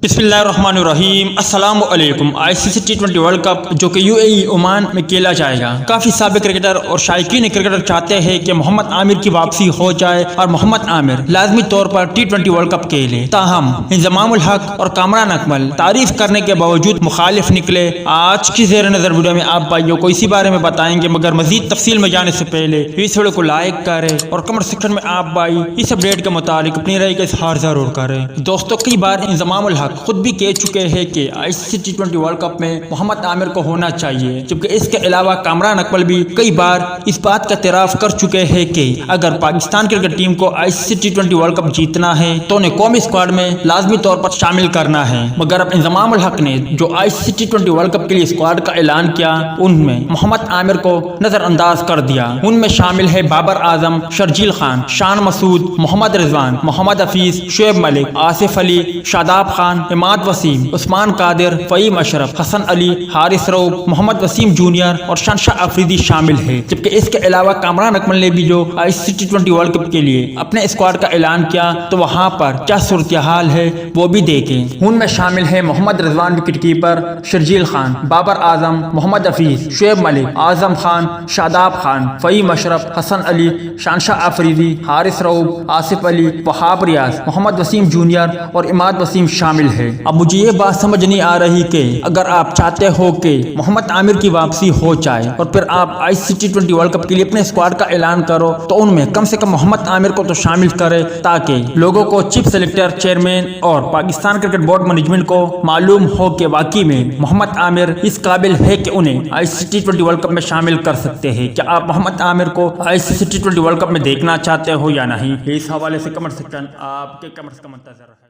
बिस्मिल्लाहिर्रहमानिर्रहीम अस्सलाम वालेकुम। ICC T20 वर्ल्ड कप जो कि UAE ओमान में खेला जाएगा, काफ़ी साबिक क्रिकेटर और शायकीन क्रिकेटर चाहते हैं कि मोहम्मद आमिर की वापसी हो जाए और मोहम्मद आमिर लाजमी तौर पर T20 वर्ल्ड कप खेले। ताहम इंजमामुल हक और कामरान अकमल तारीफ करने के बावजूद मुखालिफ निकले। आज की ज़ेर नज़र वीडियो में आप भाइयों को इसी बारे में बताएंगे, मगर मजीद तफसील में जाने से पहले इस वीडियो को लाइक करें और कमेंट सेक्शन में आप भाई इस अपडेट के मुताबिक अपनी राय का इजहार जरूर करें। दोस्तों, कई बार इंजमामुल हक खुद भी कह चुके हैं कि ICC T20 वर्ल्ड कप में मोहम्मद आमिर को होना चाहिए, जबकि इसके अलावा कामरान अकमल भी कई बार इस बात का इतराफ कर चुके हैं कि अगर पाकिस्तान क्रिकेट टीम को ICC T20 वर्ल्ड कप जीतना है तो उन्हें कौमी स्क्वाड में लाजमी तौर पर शामिल करना है। मगर अब इंजमामुल हक ने जो ICC T20 वर्ल्ड कप के लिए स्क्वाड का ऐलान किया, उनमें मोहम्मद आमिर को नजरअंदाज कर दिया। उनमें शामिल है बाबर आजम, शर्जील खान, शान मसूद, मोहम्मद रिजवान, मोहम्मद हफीज, शुएब मलिक, आसिफ अली, शादाब खान, इमाद वसीम, उस्मान कादिर, फ़हीम अशरफ, हसन अली, हारिस रऊफ, मोहम्मद वसीम जूनियर और शहनशाह अफरीदी शामिल है। जबकि इसके अलावा कामरान अकमल ने भी जो ICC T20 वर्ल्ड कप के लिए अपने स्क्वाड का ऐलान किया, तो वहां पर क्या सूरत हाल है वो भी देखें। उनमें शामिल है मोहम्मद रिजवान विकेट कीपर, शर्जील खान, बाबर आजम, मोहम्मद हफीज, शुएब मलिक, आजम खान, शादाब खान, फ़हीम अशरफ, हसन अली, शहनशाह अफरीदी, हारिस रऊफ, आसिफ अली, वहाब रियाज, मोहम्मद वसीम जूनियर और इमाद वसीम शामिल है। अब मुझे ये बात समझ नहीं आ रही कि अगर आप चाहते हो कि मोहम्मद आमिर की वापसी हो जाए और फिर आप ICC T20 वर्ल्ड कप के लिए अपने स्क्वाड का ऐलान करो, तो उनमें कम से कम मोहम्मद आमिर को तो शामिल करे, ताकि लोगों को चीफ सेलेक्टर, चेयरमैन और पाकिस्तान क्रिकेट बोर्ड मैनेजमेंट को मालूम हो कि वाकई में मोहम्मद आमिर इस काबिल है कि उन्हें ICC T20 वर्ल्ड कप में शामिल कर सकते हैं। क्या आप मोहम्मद आमिर को ICC T20 वर्ल्ड कप में देखना चाहते हो या नहीं? इस हवाले से कमेंट सेक्शन आपके कमेंट्स का मुंतज़र है।